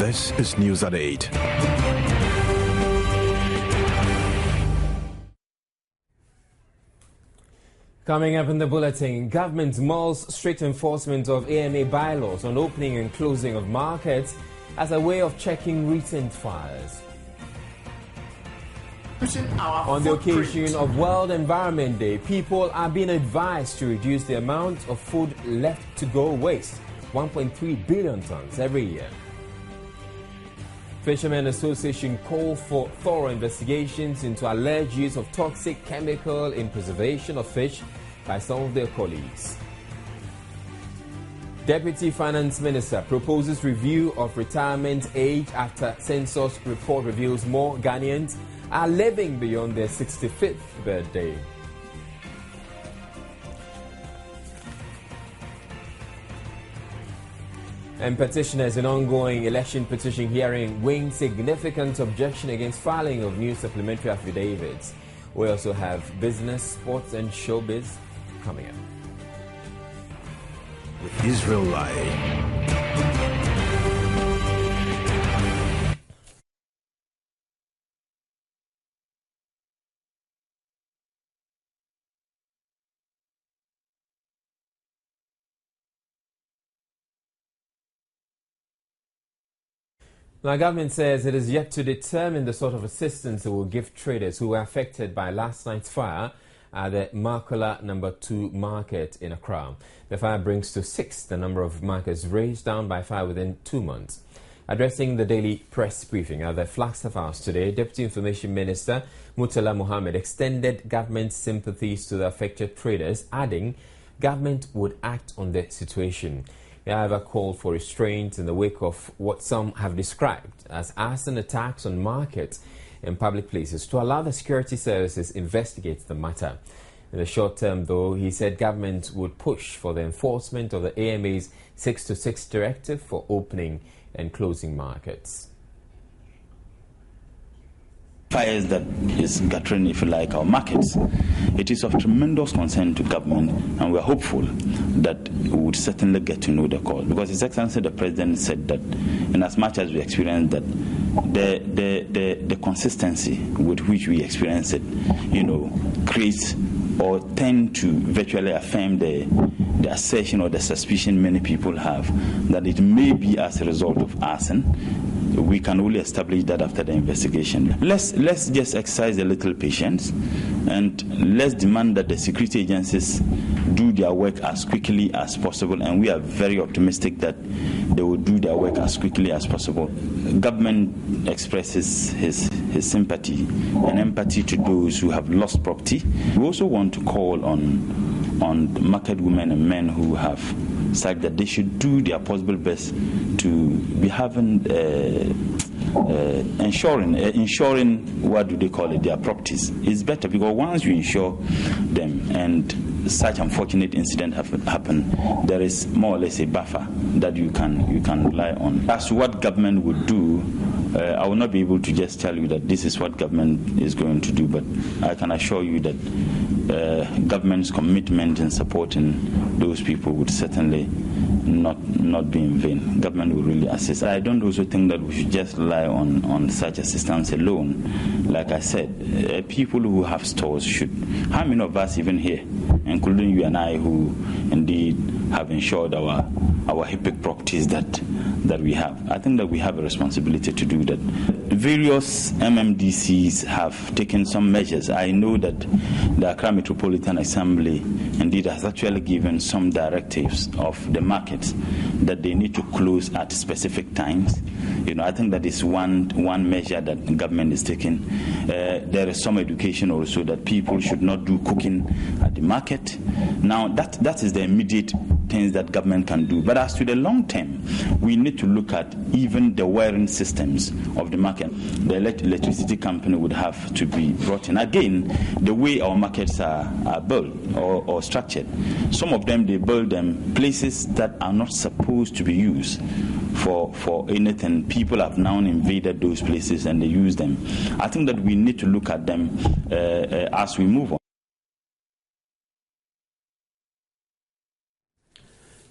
This is News at 8. Coming up in the bulletin, government mulls strict enforcement of AMA bylaws on opening and closing of markets as a way of checking recent fires. On the occasion of World Environment Day, people are being advised to reduce the amount of food left to go waste, 1.3 billion tons every year. Fishermen Association call for thorough investigations into alleged use of toxic chemical in preservation of fish by some of their colleagues. Deputy Finance Minister proposes review of retirement age after census report reveals more Ghanaians are living beyond their 65th birthday. And petitioners in ongoing election petition hearing win significant objection against filing of new supplementary affidavits. We also have business, sports and showbiz coming up. With Israel Live. Now, government says it is yet to determine the sort of assistance it will give traders who were affected by last night's fire at the Markola No. 2 market in Accra. The fire brings to 6 the number of markets razed down by fire within 2 months. Addressing the daily press briefing at the Flagstaff House today, Deputy Information Minister Murtala Mohammed extended government sympathies to the affected traders, adding government would act on the situation. They however called for restraint in the wake of what some have described as arson attacks on markets and public places to allow the security services investigate the matter. In the short term, though, he said government would push for the enforcement of the AMA's 6-to-6 directive for opening and closing markets. Fires that is guttering, if you like, our markets. It is of tremendous concern to government, and we are hopeful that we would certainly get to know the cause. Because His Excellency the President said that, in as much as we experience that, the consistency with which we experience it, creates or tend to virtually affirm the assertion or the suspicion many people have that it may be as a result of arson. We can only establish that after the investigation. Let's just exercise a little patience, and let's demand that the security agencies do their work as quickly as possible, and we are very optimistic that they will do their work as quickly as possible. Government expresses his sympathy and empathy to those who have lost property. We also want to call on market women and men who have said that they should do their possible best to be having ensuring what do they call it, their properties. It's better because once you insure them and such unfortunate incident happen, there is more or less a buffer that you can rely on. As to what government would do, I will not be able to just tell you that this is what government is going to do, but I can assure you that government's commitment in supporting those people would certainly not be in vain. Government will really assist. I don't also think that we should just rely on such assistance alone. Like I said, people who have stores should. How many of us even here, including you and I, who indeed have insured our HIPIC properties that we have? I think that we have a responsibility to do that. Various MMDCs have taken some measures. I know that the Accra Metropolitan Assembly indeed has actually given some directives of the markets that they need to close at specific times. I think that is one measure that the government is taking. There is some education also that people should not do cooking at the market. Now that is the immediate things that government can do. But as to the long term, we need to look at even the wiring systems of the market. The electricity company would have to be brought in. Again, the way our markets are built or structured, some of them, they build them places that are not supposed to be used for anything. People have now invaded those places and they use them. I think that we need to look at them as we move on.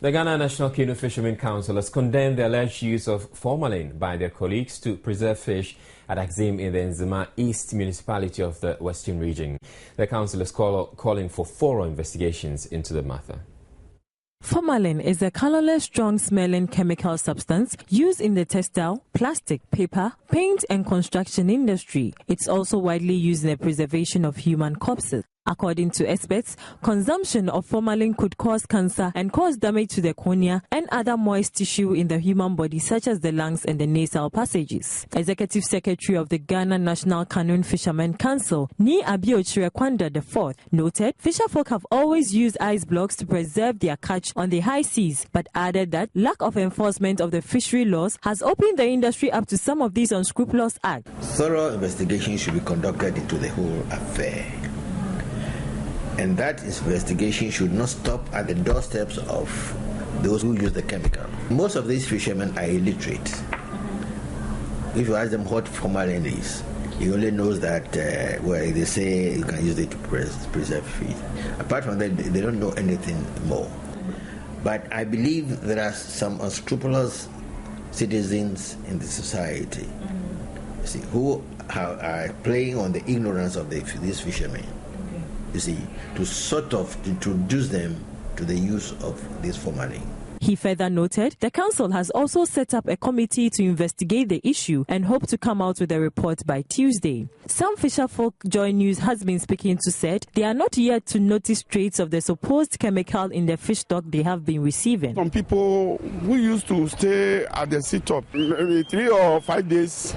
The Ghana National Canoe Fishermen Council has condemned the alleged use of formalin by their colleagues to preserve fish at Axim in the Nzema East municipality of the Western region. The council is calling for thorough investigations into the matter. Formalin is a colorless, strong-smelling chemical substance used in the textile, plastic, paper, paint and construction industry. It's also widely used in the preservation of human corpses. According to experts, consumption of formalin could cause cancer and cause damage to the cornea and other moist tissue in the human body, such as the lungs and the nasal passages. Executive Secretary of the Ghana National Canoe Fishermen Council, Ni Abiochire Kwanda IV, noted fisherfolk have always used ice blocks to preserve their catch on the high seas, but added that lack of enforcement of the fishery laws has opened the industry up to some of these unscrupulous acts. Thorough investigation should be conducted into the whole affair. And that investigation should not stop at the doorsteps of those who use the chemical. Most of these fishermen are illiterate. If you ask them what formalin is, he only knows that, they say you can use it to preserve fish. Apart from that, they don't know anything more. But I believe there are some unscrupulous citizens in the society, who are playing on the ignorance of these fishermen. To sort of introduce them to the use of this formalin. He further noted the council has also set up a committee to investigate the issue and hope to come out with a report by Tuesday. Some fisherfolk Joy News has been speaking to said they are not yet to notice traces of the supposed chemical in the fish stock they have been receiving. Some people who used to stay at the sit-up maybe 3 or 5 days,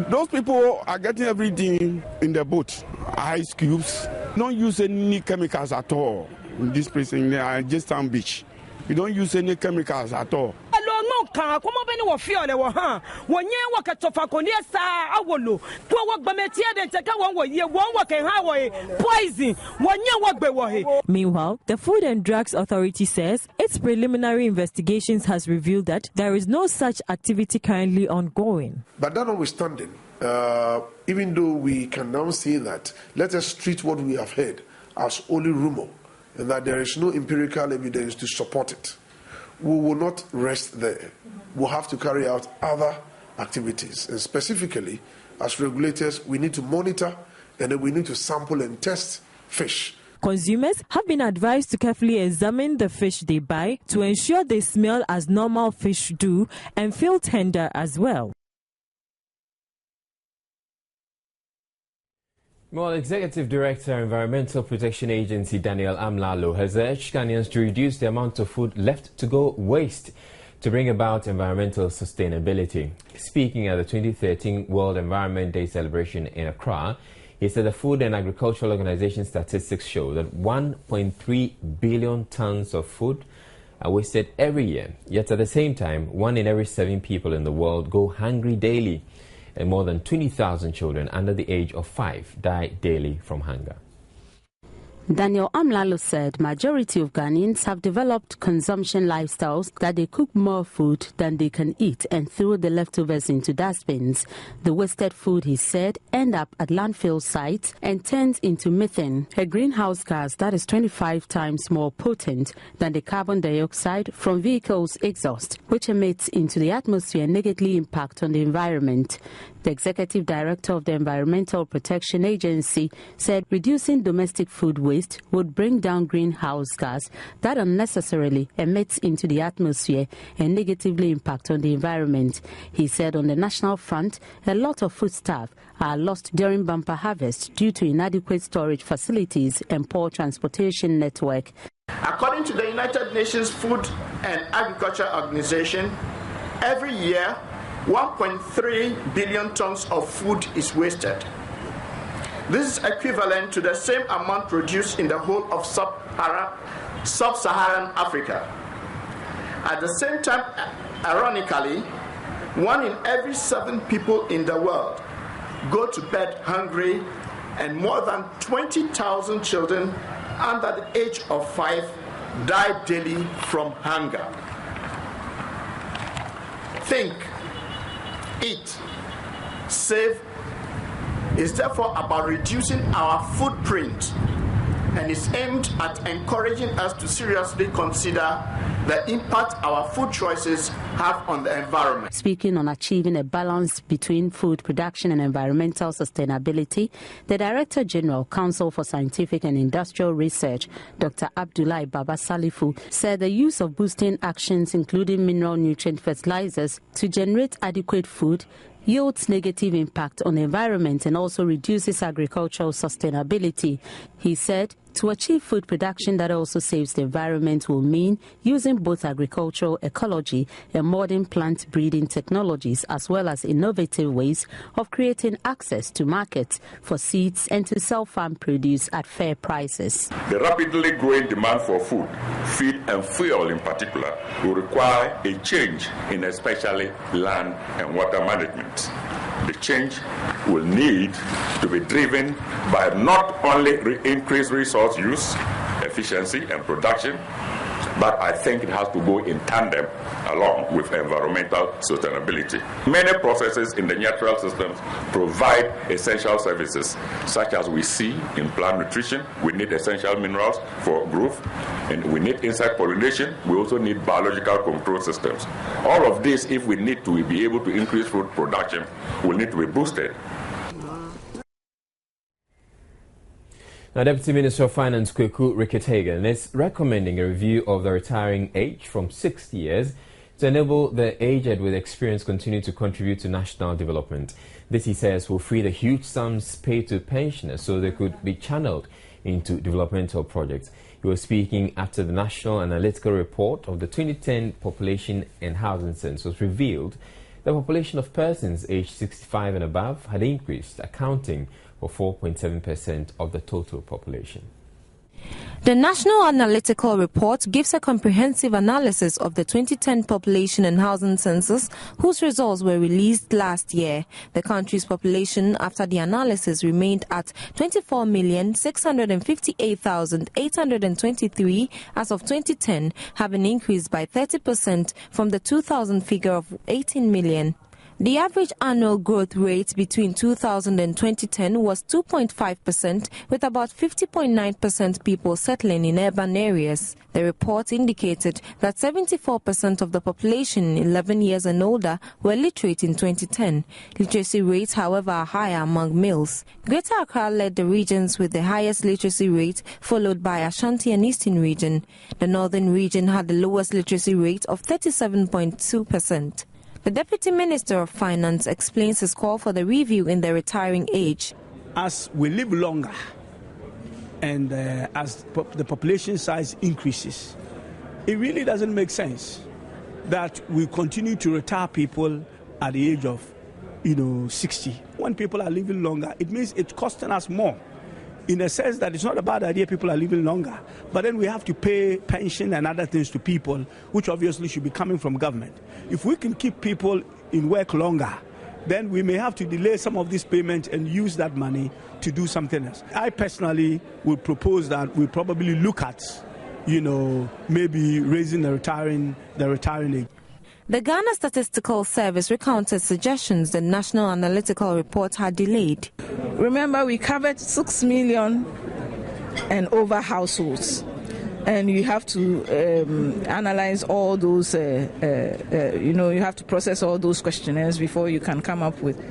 those people are getting everything in the boat. Ice cubes. Don't use any chemicals at all in this place in Jamestown Beach. We don't use any chemicals at all. Meanwhile, the Food and Drugs Authority says its preliminary investigations has revealed that there is no such activity currently ongoing. But that notwithstanding, even though we can now say that, let us treat what we have heard as only rumor, and that there is no empirical evidence to support it. We will not rest there. We'll have to carry out other activities. And specifically, as regulators, we need to monitor and then we need to sample and test fish. Consumers have been advised to carefully examine the fish they buy to ensure they smell as normal fish do and feel tender as well. Well, Executive Director, Environmental Protection Agency Daniel Amlalo has urged Ghanaians to reduce the amount of food left to go waste to bring about environmental sustainability. Speaking at the 2013 World Environment Day celebration in Accra, he said the Food and Agricultural Organization statistics show that 1.3 billion tons of food are wasted every year. Yet at the same time, 1 in every 7 people in the world go hungry daily, and more than 20,000 children under the age of 5 die daily from hunger. Daniel Amlalo said majority of Ghanaians have developed consumption lifestyles that they cook more food than they can eat and throw the leftovers into dustbins. The wasted food, he said, end up at landfill sites and turns into methane, a greenhouse gas that is 25 times more potent than the carbon dioxide from vehicles' exhaust, which emits into the atmosphere and negatively impact on the environment. The executive director of the Environmental Protection Agency said reducing domestic food waste would bring down greenhouse gas that unnecessarily emits into the atmosphere and negatively impact on the environment. He said on the national front, a lot of foodstuff are lost during bumper harvest due to inadequate storage facilities and poor transportation network. According to the United Nations Food and Agriculture Organization, every year 1.3 billion tons of food is wasted. This is equivalent to the same amount produced in the whole of sub-Saharan Africa. At the same time, ironically, 1 in every 7 people in the world go to bed hungry, and more than 20,000 children under the age of 5 die daily from hunger. Think, eat, save is therefore about reducing our footprint and is aimed at encouraging us to seriously consider the impact our food choices have on the environment. Speaking on achieving a balance between food production and environmental sustainability, the Director General, Council for Scientific and Industrial Research, Dr. Abdullahi Baba Salifu, said the use of boosting actions, including mineral nutrient fertilizers, to generate adequate food yields negative impact on the environment and also reduces agricultural sustainability. He said to achieve food production that also saves the environment will mean using both agricultural ecology and modern plant breeding technologies, as well as innovative ways of creating access to markets for seeds and to sell farm produce at fair prices. The rapidly growing demand for food, feed and fuel in particular will require a change in especially land and water management. The change will need to be driven by not only increased resource use, efficiency and production, but I think it has to go in tandem along with environmental sustainability. Many processes in the natural systems provide essential services, such as we see in plant nutrition. We need essential minerals for growth, and we need insect pollination. We also need biological control systems. All of this, if we need to be able to increase food production, will need to be boosted. Now, Deputy Minister of Finance Kweku Rickethagen is recommending a review of the retiring age from 60 years to enable the aged with experience continue to contribute to national development. This, he says, will free the huge sums paid to pensioners so they could be channeled into developmental projects. He was speaking after the National Analytical Report of the 2010 Population and Housing Census revealed the population of persons aged 65 and above had increased, accounting for 4.7% of the total population. The National Analytical Report gives a comprehensive analysis of the 2010 Population and Housing Census, whose results were released last year. The country's population after the analysis remained at 24,658,823 as of 2010, having increased by 30% from the 2000 figure of 18 million. The average annual growth rate between 2000 and 2010 was 2.5%, with about 50.9% people settling in urban areas. The report indicated that 74% of the population 11 years and older were literate in 2010. Literacy rates, however, are higher among males. Greater Accra led the regions with the highest literacy rate, followed by Ashanti and Eastern region. The Northern region had the lowest literacy rate of 37.2%. The Deputy Minister of Finance explains his call for the review in the retiring age. As we live longer and as the population size increases, it really doesn't make sense that we continue to retire people at the age of 60. When people are living longer, it means it's costing us more. In a sense that it's not a bad idea people are living longer, but then we have to pay pension and other things to people, which obviously should be coming from government. If we can keep people in work longer, then we may have to delay some of this payment and use that money to do something else. I personally would propose that we probably look at, maybe raising the retiring age. The Ghana Statistical Service recounted suggestions the National Analytical Report had delayed. Remember, we covered 6 million and over households, and you have to analyze all those, you have to process all those questionnaires before you can come up with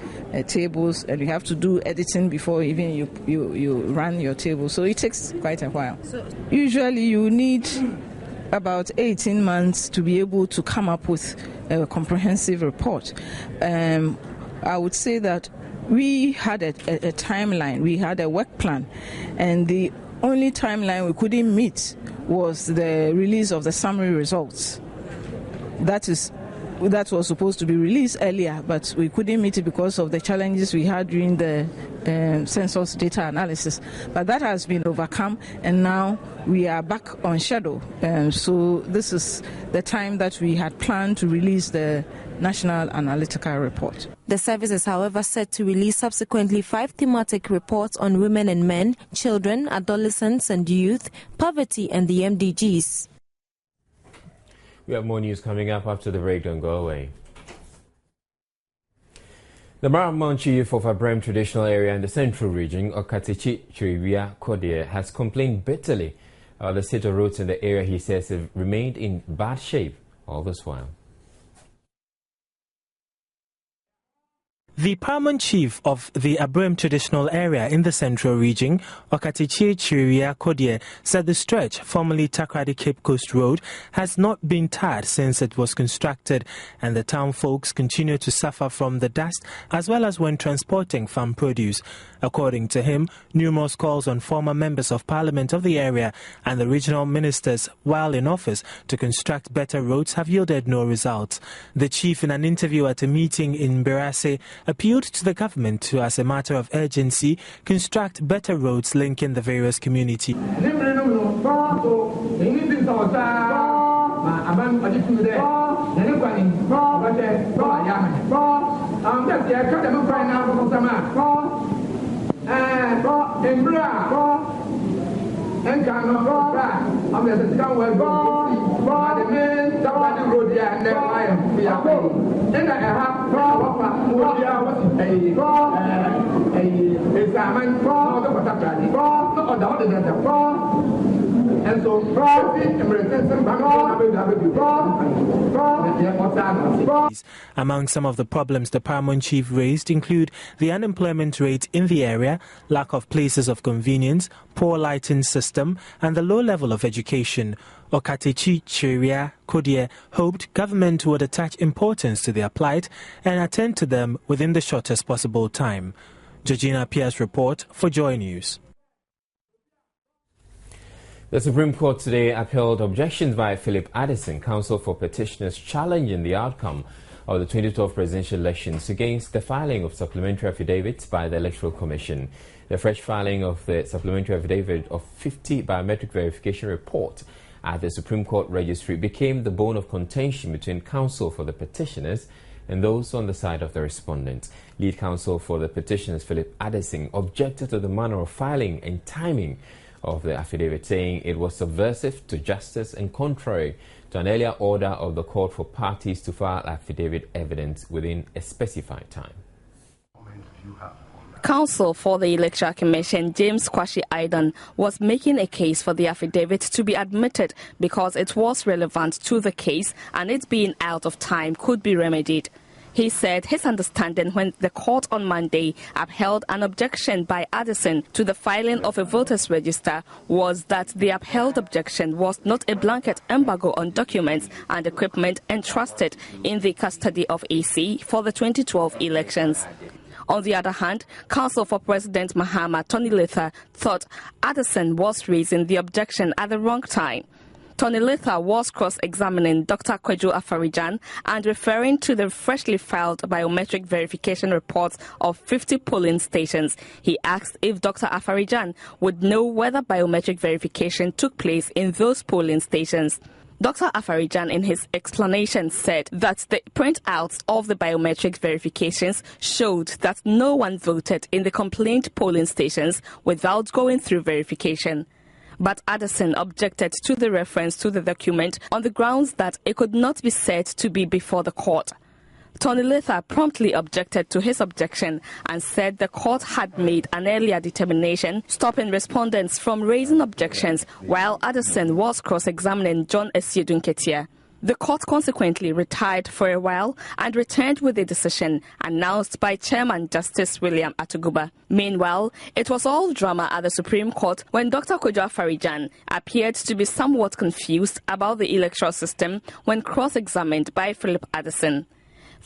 tables, and you have to do editing before even you run your table. So it takes quite a while. Usually you need about 18 months to be able to come up with a comprehensive report. I would say that we had a timeline, we had a work plan, and the only timeline we couldn't meet was the release of the summary results. That was supposed to be released earlier, but we couldn't meet it because of the challenges we had during the census data analysis. But that has been overcome, and now we are back on schedule. So this is the time that we had planned to release the National Analytical Report. The service is, however, set to release subsequently 5 thematic reports on women and men, children, adolescents and youth, poverty and the MDGs. We have more news coming up after the break. Don't go away. The Maramanchi youth of Abrem traditional area in the central region, Okatichi Chiribia Kodie, has complained bitterly The state of roads in the area, he says, have remained in bad shape all this while. The paramount chief of the Abram traditional area in the central region, Okatichie Chiria Kodie, said the stretch, formerly Takrady Cape Coast Road, has not been tarred since it was constructed, and the town folks continue to suffer from the dust as well as when transporting farm produce. According to him, numerous calls on former members of parliament of the area and the regional ministers while in office to construct better roads have yielded no results. The chief, in an interview at a meeting in Berase, appealed to the government to, as a matter of urgency, construct better roads linking the various communities. Among some of the problems the paramount chief raised include the unemployment rate in the area, lack of places of convenience, poor lighting system, and the low level of education. Okatichie Chiria Kodie hoped government would attach importance to their plight and attend to them within the shortest possible time. Georgina Pierce report for Joy News. The Supreme Court today upheld objections by Philip Addison, counsel for petitioners challenging the outcome of the 2012 presidential elections against the filing of supplementary affidavits by the Electoral Commission. The fresh filing of the supplementary affidavit of 50 biometric verification report at the Supreme Court Registry became the bone of contention between counsel for the petitioners and those on the side of the respondent. Lead counsel for the petitioners, Philip Addison, objected to the manner of filing and timing of the affidavit, saying it was subversive to justice and contrary to an earlier order of the court for parties to file affidavit evidence within a specified time. Counsel for the Electoral Commission, James Kwashi Aidan, was making a case for the affidavit to be admitted because it was relevant to the case and it being out of time could be remedied. He said his understanding when the court on Monday upheld an objection by Addison to the filing of a voters' register was that the upheld objection was not a blanket embargo on documents and equipment entrusted in the custody of AC for the 2012 elections. On the other hand, counsel for President Mahama, Tony Letha, thought Addison was raising the objection at the wrong time. Tony Letha was cross-examining Dr. Kwejo Afarijan and referring to the freshly filed biometric verification reports of 50 polling stations. He asked if Dr. Afarijan would know whether biometric verification took place in those polling stations. Dr. Afarijan, in his explanation, said that the printouts of the biometric verifications showed that no one voted in the complaint polling stations without going through verification. But Addison objected to the reference to the document on the grounds that it could not be said to be before the court. Tony Letha promptly objected to his objection and said the court had made an earlier determination stopping respondents from raising objections while Addison was cross-examining John Esiedun-Ketia. The court consequently retired for a while and returned with a decision announced by Chairman Justice William Atuguba. Meanwhile, it was all drama at the Supreme Court when Dr. Kwejo Afarijan appeared to be somewhat confused about the electoral system when cross-examined by Philip Addison.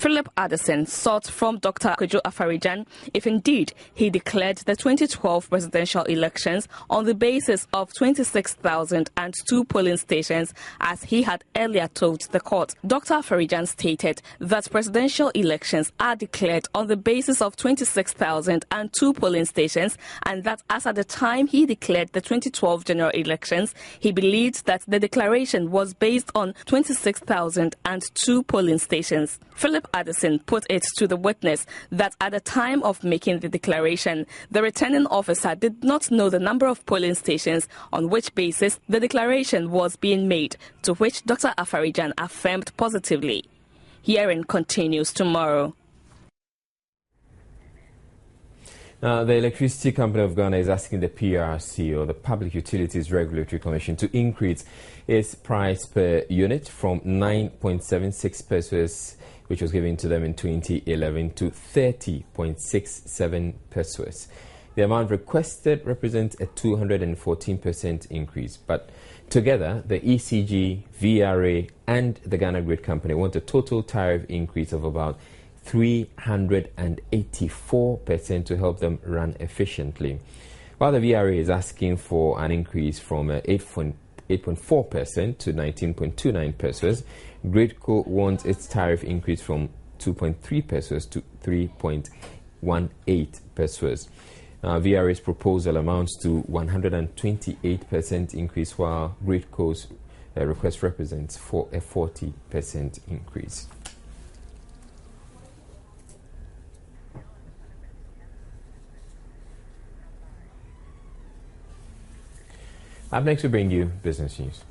Philip Addison sought from Dr. Kwejo Afarijan if indeed he declared the 2012 presidential elections on the basis of 26,002 polling stations as he had earlier told the court. Dr. Afarijan stated that presidential elections are declared on the basis of 26,002 polling stations and that as at the time he declared the 2012 general elections, he believed that the declaration was based on 26,002 polling stations. Philip Addison put it to the witness that at the time of making the declaration, the returning officer did not know the number of polling stations on which basis the declaration was being made, to which Dr. Afarijan affirmed positively. Hearing continues tomorrow. Now, the Electricity Company of Ghana is asking the PRC, or the Public Utilities Regulatory Commission, to increase its price per unit from 9.76 pesos, which was given to them in 2011, to 30.67 pesos. The amount requested represents a 214% increase, but together, the ECG, VRA, and the Ghana Grid Company want a total tariff increase of about 384% to help them run efficiently. While the VRA is asking for an increase from 8.4% to 19.29 pesos, Gridco wants its tariff increase from 2.3 pesos to 3.18 pesos. VRA's proposal amounts to 128% increase, while Gridco's request represents for a 40% increase. Up next, we bring you business news.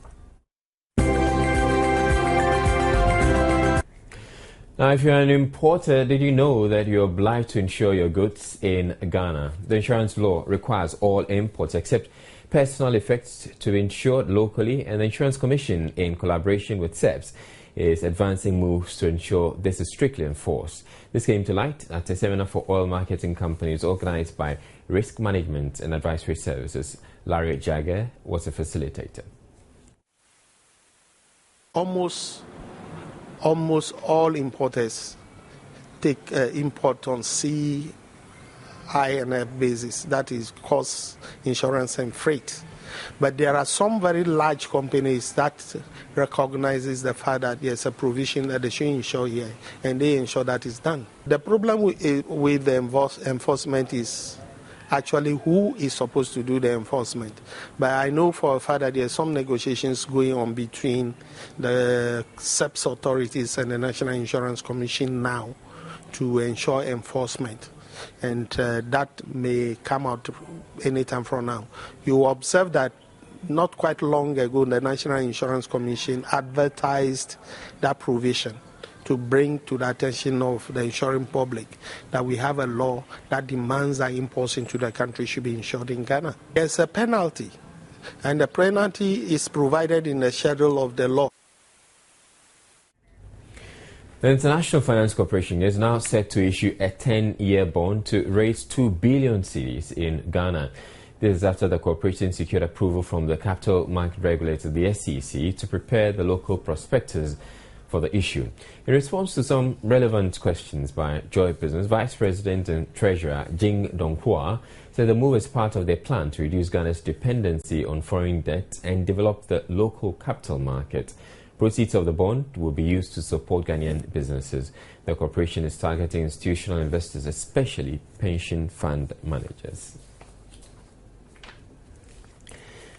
Now, if you're an importer, did you know that you're obliged to insure your goods in Ghana? The insurance law requires all imports except personal effects to be insured locally, and the Insurance Commission, in collaboration with SEBS, is advancing moves to ensure this is strictly enforced. This came to light at a seminar for oil marketing companies organized by Risk Management and Advisory Services. Larry Jagger was a facilitator. Almost all importers take import on CINF basis, that is cost, insurance and freight. But there are some very large companies that recognizes the fact that there's a provision that they should insure here, and they ensure that is done. The problem with the enforcement is actually who is supposed to do the enforcement. But I know for a fact that there are some negotiations going on between the SEBS authorities and the National Insurance Commission now to ensure enforcement. And that may come out anytime from now. You observe that not quite long ago, the National Insurance Commission advertised that provision to bring to the attention of the insuring public that we have a law that demands that imports into the country should be insured in Ghana. There's a penalty, and the penalty is provided in the schedule of the law. The International Finance Corporation is now set to issue a 10-year bond to raise 2 billion cedis in Ghana. This is after the corporation secured approval from the capital market regulator, the SEC, to prepare the local prospectus for the issue. In response to some relevant questions by Joy Business, Vice President and Treasurer Jing Donghua said the move is part of their plan to reduce Ghana's dependency on foreign debt and develop the local capital market. Proceeds of the bond will be used to support Ghanaian businesses. The corporation is targeting institutional investors, especially pension fund managers.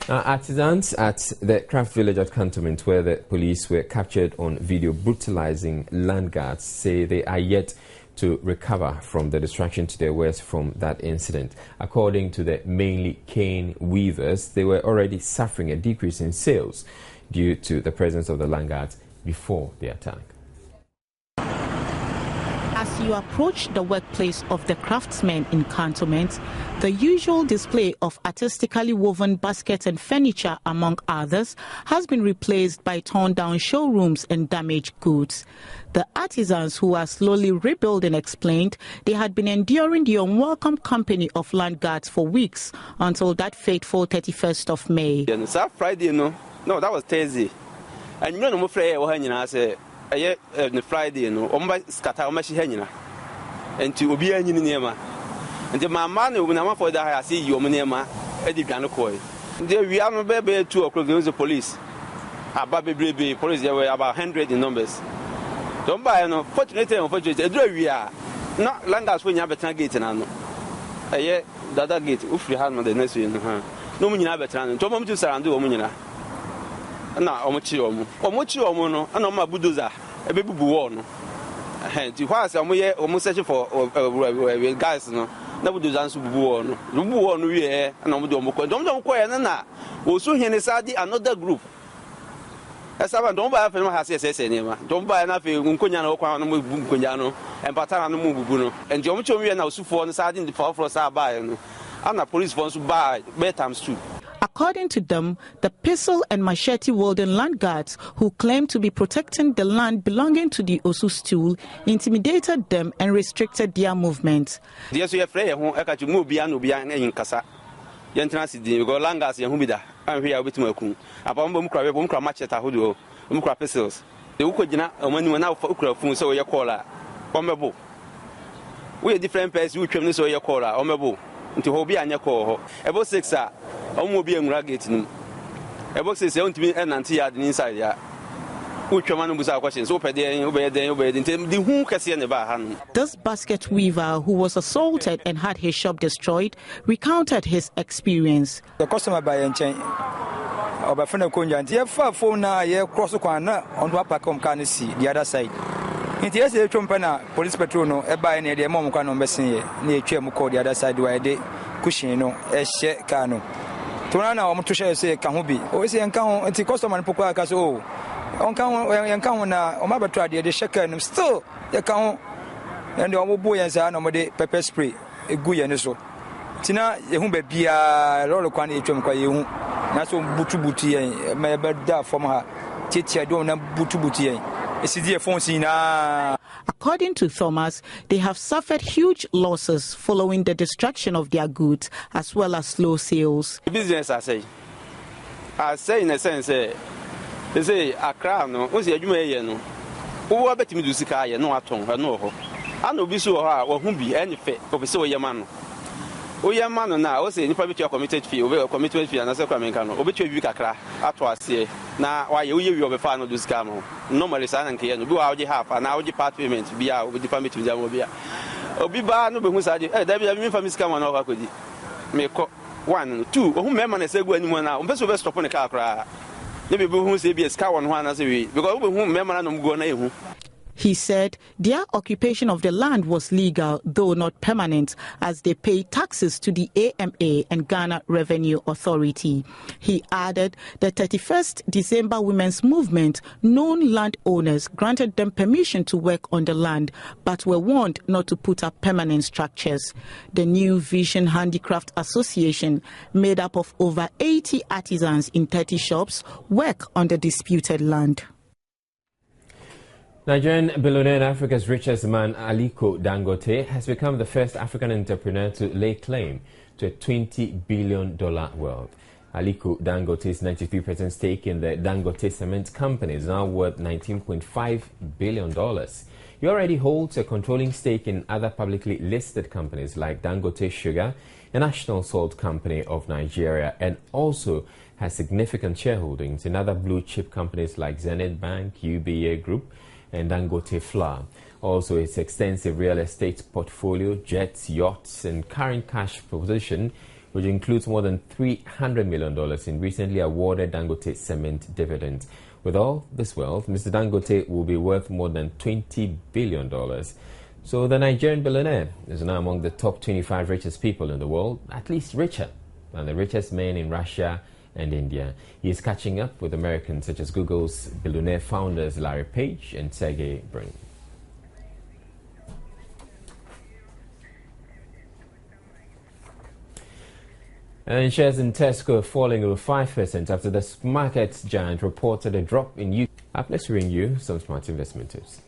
Artisans at the Craft Village at Cantonment, where the police were captured on video brutalizing land guards, say they are yet to recover from the destruction to their wares from that incident. According to the mainly cane weavers, they were already suffering a decrease in sales due to the presence of the land guards before the attack. As you approach the workplace of the craftsmen in Cantonment, the usual display of artistically woven baskets and furniture, among others, has been replaced by torn-down showrooms and damaged goods. The artisans, who are slowly rebuilding, explained they had been enduring the unwelcome company of land guards for weeks until that fateful 31st of May. Friday, no, that was Thursday. And you know, I'm afraid I said, Friday, no, scatter Mashihana. And to be a Nima. And the man, when I'm for that, I see you, Manema, Eddie Ganokoi. There we are, maybe 2 o'clock, there was the police. A baby police, there were about 100 in numbers. Don't buy no, fortunately, unfortunately, we are not Langas when you have a target and I know. The other gate, if you have the next year, no one have a turn, Tom to surround the woman. Na omochiomo no ana ma budoza ebebubu wo no to why say omo search for guys no na budoza nso bubu wo no wie na omo de omo ko na osu hene sadi another group esa ba don ba fa ma ha se ne ma don ba na fe nkonya na okwa no mo bu nkonya no and patana no mubuno and Jomicho and Ausufo and Sardin the power for Sabai and the police wants to buy bedtimes too. According to them, the pistol and machete wielding land guards who claim to be protecting the land belonging to the Osu stool intimidated them and restricted their movement. Yes, we are afraid I catch you move beyond in Casa. Yantrans, you go Langas, Yahumida, and we are with Mokum. Upon Bumcra machete, Hudo, Bumcra pistols. The Ukojina, and when you went out for Ukra, so your caller, Omebo. We are different pairs, you can so your caller, Omebo. To Hobby and your call. About 6 are almost being ragged. About 6 to me and Auntie inside. Yeah. Which one was our questions? Obey the who can see in the bar. This basket weaver, who was assaulted and had his shop destroyed, recounted his experience. The customer by and chain of a friend of Kunjan, dear far phone now, yeah, cross the corner on what Pacom can see the other side. It is a Trumpana, police patrono, a buy near the Momocano Messin, near Chemuko, the other side where they Cushino, a she cano. Turana or Mutusha say Kahubi, or is the encounter and the customer and Pukakas, oh, on count and count on my trade, the shaker and still the count and the old boy and Zanomade pepper spray, a Guyaniso. Tina, Yahumbe Bia, Roloquani Chumka, Naso Butubuti, my bed from her, Titia Dona Butubuti. According to Thomas, they have suffered huge losses following the destruction of their goods as well as slow sales. Business, I say in a sense, they say a crown, was a Jumayan, who are betting to Sika, no atom, no. I know Bisu or whom be any fit of so Yaman. Oh, young man, now, I say, you probably committed fee, over commitment fee, and a Sacramento, over to you, Cacra, at was here. Now, why you have a final to scam? Normally, San can go out the half, and now the part payment be out with the permit to Jamobia. Oh, be bad, no, but who said, there be a famous come on over could make 1, 2, whom member say go anyone now, best of us stop on the car cry. Maybe who say be a scow on one as a week, because whom member and go name. He said their occupation of the land was legal, though not permanent, as they pay taxes to the AMA and Ghana Revenue Authority. He added the 31st December Women's Movement, known landowners granted them permission to work on the land, but were warned not to put up permanent structures. The New Vision Handicraft Association, made up of over 80 artisans in 30 shops, work on the disputed land. Nigerian billionaire and Africa's richest man, Aliko Dangote, has become the first African entrepreneur to lay claim to a $20 billion wealth. Aliko Dangote's 93% stake in the Dangote Cement Company is now worth $19.5 billion. He already holds a controlling stake in other publicly listed companies like Dangote Sugar, a National Salt Company of Nigeria, and also has significant shareholdings in other blue-chip companies like Zenith Bank, UBA Group, and Dangote Flour. Also, its extensive real estate portfolio, jets, yachts, and current cash position, which includes more than $300 million in recently awarded Dangote Cement dividends. With all this wealth, Mr. Dangote will be worth more than $20 billion. So the Nigerian billionaire is now among the top 25 richest people in the world, at least richer than the richest men in Russia and India. He is catching up with Americans such as Google's billionaire founders Larry Page and Sergey Brin. And shares in Tesco falling over 5% after the market giant reported a drop in use. Up next, we bring you some smart investment tips.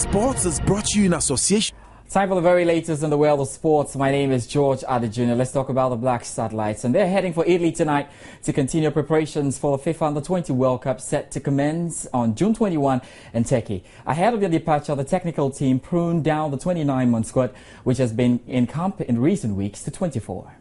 Sports is brought to you in association. Time for the very latest in the world of sports. My name is George Adejuna. Let's talk about the Black Satellites. And they're heading for Italy tonight to continue preparations for the FIFA Under-20 World Cup set to commence on June 21 in Turkey. Ahead of their departure, the technical team pruned down the 29-man squad, which has been in camp in recent weeks, to 24.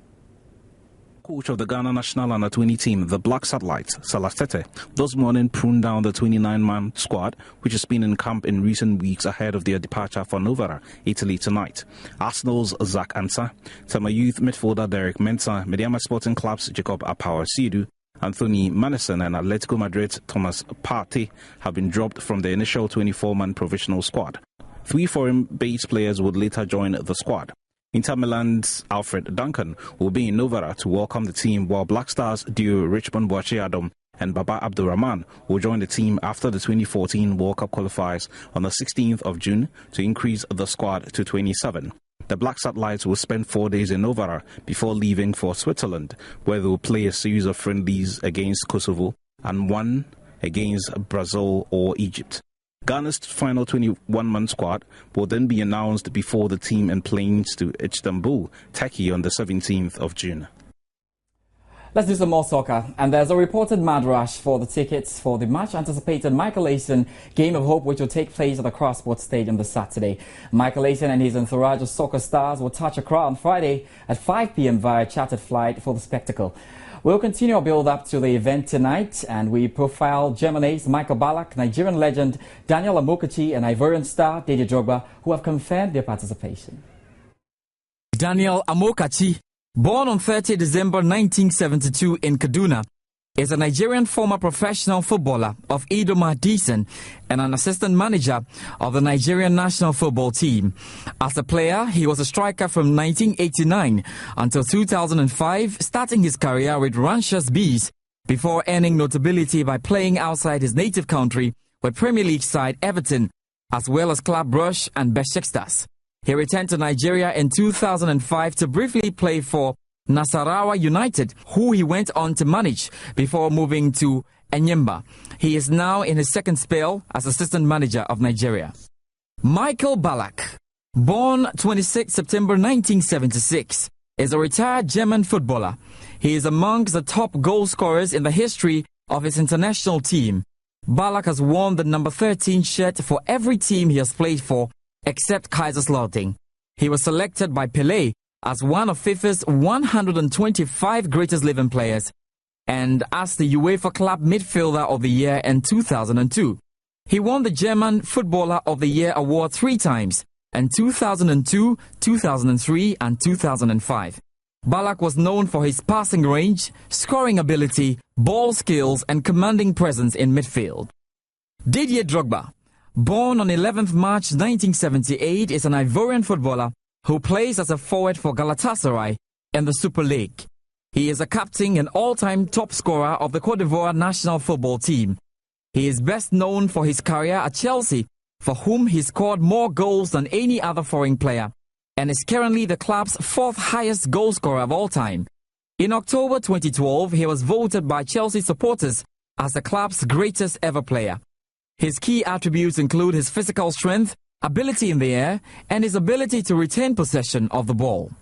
Coach of the Ghana national under-20 team, the Black Satellites, Salah Tete, this morning pruned down the 29-man squad, which has been in camp in recent weeks ahead of their departure for Novara, Italy tonight. Arsenal's Zach Ansah, Tema Youth midfielder Derek Mensah, Mediama Sporting Club's Jacob Apawasidu, Anthony Manison and Atletico Madrid's Thomas Partey have been dropped from the initial 24-man provisional squad. 3 foreign base players would later join the squad. Inter Milan's Alfred Duncan will be in Novara to welcome the team, while Black Stars duo Richmond Boache Adam and Baba Abdurrahman will join the team after the 2014 World Cup qualifiers on the 16th of June to increase the squad to 27. The Black Satellites will spend 4 days in Novara before leaving for Switzerland, where they will play a series of friendlies against Kosovo and one against Brazil or Egypt. Ghana's final 21-man squad will then be announced before the team and planes to Istanbul, Turkey on the 17th of June. Let's do some more soccer. And there's a reported mad rush for the tickets for the much-anticipated Michael Essien Game of Hope, which will take place at the Crossport Stadium this Saturday. Michael Essien and his entourage of soccer stars will touch Accra on Friday at 5 p.m. via chartered flight for the spectacle. We'll continue our build-up to the event tonight, and we profile German ace Michael Ballack, Nigerian legend Daniel Amokachi, and Ivorian star Didier Drogba, who have confirmed their participation. Daniel Amokachi, born on 30 December 1972 in Kaduna, is a Nigerian former professional footballer of Idoma Disen and an assistant manager of the Nigerian national football team. As a player, he was a striker from 1989 until 2005, starting his career with Ranchers Bees before earning notability by playing outside his native country with Premier League side Everton, as well as Club Brugge and Besiktas. He returned to Nigeria in 2005 to briefly play for Nasarawa United, who he went on to manage before moving to Enyimba. He is now in his second spell as assistant manager of Nigeria. Michael Ballack, born 26 September 1976, is a retired German footballer. He is amongst the top goal scorers in the history of his international team. Ballack has worn the number 13 shirt for every team he has played for, except Kaiserslautern. He was selected by Pelé as one of FIFA's 125 greatest living players and as the UEFA Club Midfielder of the Year in 2002. He won the German Footballer of the Year award 3 times in 2002, 2003 and 2005. Ballack was known for his passing range, scoring ability, ball skills and commanding presence in midfield. Didier Drogba, born on 11th March 1978, is an Ivorian footballer who plays as a forward for Galatasaray in the Super League. He is a captain and all-time top scorer of the Cote d'Ivoire national football team. He is best known for his career at Chelsea, for whom he scored more goals than any other foreign player, and is currently the club's 4th highest goal scorer of all time. In October 2012, he was voted by Chelsea supporters as the club's greatest ever player. His key attributes include his physical strength, ability in the air, and his ability to retain possession of the ball.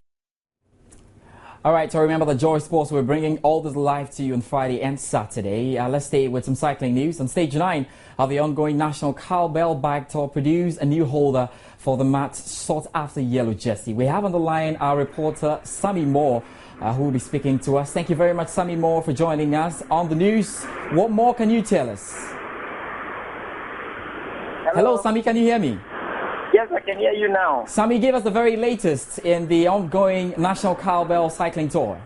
All right, so remember that Joy Sports, we're bringing all this live to you on Friday and Saturday. Let's stay with some cycling news. On stage 9 of the ongoing National Cowbell Bike Tour produced a new holder for the much sought-after yellow jersey. We have on the line our reporter, Sammy Moore, who will be speaking to us. Thank you very much, Sammy Moore, for joining us on the news. What more can you tell us? Hello, Sammy, can you hear me? Yes, I can hear you now. Sammy, give us the very latest in the ongoing National Cowbell Cycling Tour.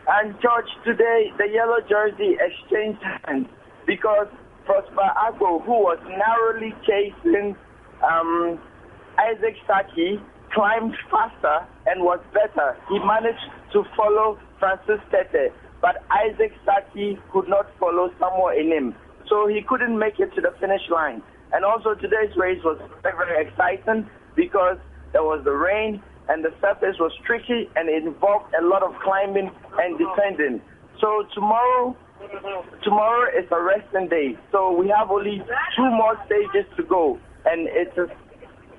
And George, today the yellow jersey exchanged hands because Prosper Agbo, who was narrowly chasing Isaac Saki, climbed faster and was better. He managed to follow Francis Tete, but Isaac Saki could not follow Samuel Enim, so he couldn't make it to the finish line. And also today's race was very, very exciting because there was the rain and the surface was tricky and it involved a lot of climbing and descending. So tomorrow is a resting day. So we have only 2 more stages to go, and it's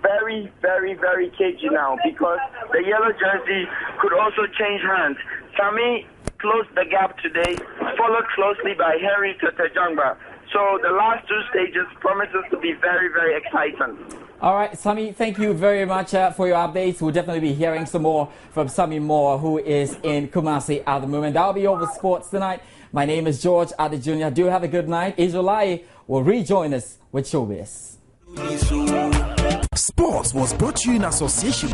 very, very, very cagey now because the yellow jersey could also change hands. Sami closed the gap today, followed closely by Henry Tetejangba. So the last two stages promises to be very, very exciting. All right, Sami, thank you very much for your updates. We'll definitely be hearing some more from Sami Moore, who is in Kumasi at the moment. That'll be all the sports tonight. My name is George Adi Jr. Do have a good night. Israelai will rejoin us with Showbiz. Sports was brought to you in association.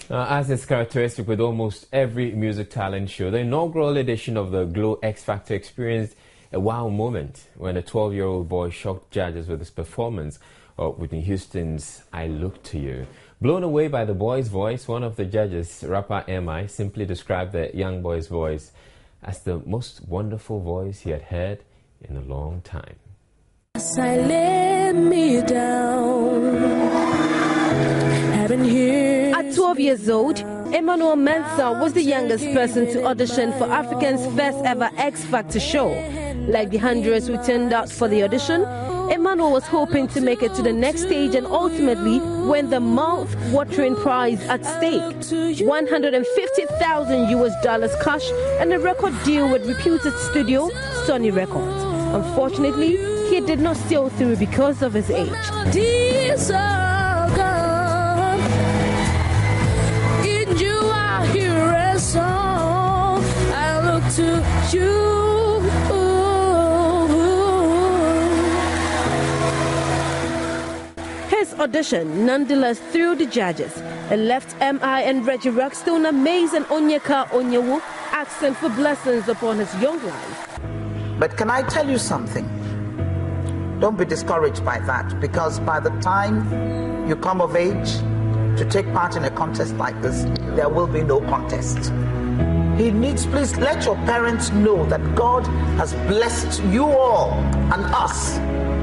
As is characteristic with almost every music talent show, the inaugural edition of the Glow XFactor experienced a wow moment when a 12-year-old boy shocked judges with his performance of Whitney Houston's I Look to You. Blown away by the boy's voice, one of the judges, rapper M.I., simply described the young boy's voice as the most wonderful voice he had heard in a long time. As I lay me down, having here. At 12 years old, Emmanuel Mensah was the youngest person to audition for Africa's first ever X Factor show. Like the hundreds who turned out for the audition, Emmanuel was hoping to make it to the next stage and ultimately win the mouth-watering prize at stake, $150,000 US cash and a record deal with reputed studio Sony Records. Unfortunately, he did not sail through because of his age. These are gone. In you I hear a song. I look to you. His audition nonetheless threw the judges and left M.I. and Reggie Rockstone amazed and Onyeka Onyewu asking for blessings upon his young life. But can I tell you something? Don't be discouraged by that, because by the time you come of age to take part in a contest like this, there will be no contest. Please let your parents know that God has blessed you all and us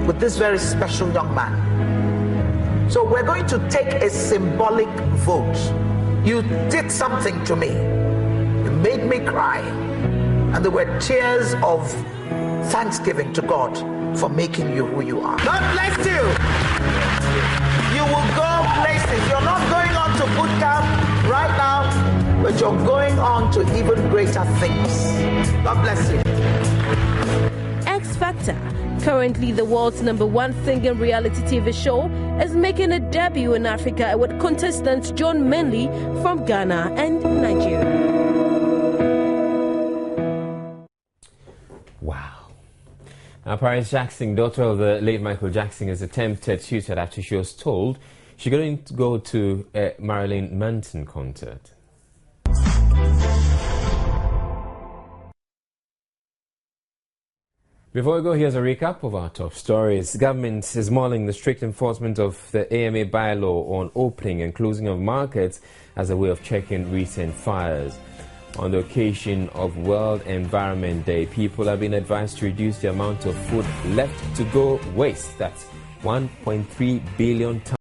with this very special young man. So we're going to take a symbolic vote. You did something to me. You made me cry. And there were tears of thanksgiving to God for making you who you are. God bless you. You will go places. You're not going on to boot camp right now, but you're going on to even greater things. God bless you. X Factor, currently the world's #1 singing reality TV show, is making a debut in Africa with contestant John Manley from Ghana and Nigeria. Wow. Now, Paris Jackson, daughter of the late Michael Jackson, is attempted suicide after she was told she's going to go to a Marilyn Manson concert. Before we go, here's a recap of our top stories. The government is mulling the strict enforcement of the AMA bylaw on opening and closing of markets as a way of checking recent fires. On the occasion of World Environment Day, people have been advised to reduce the amount of food left to go waste. That's 1.3 billion tons.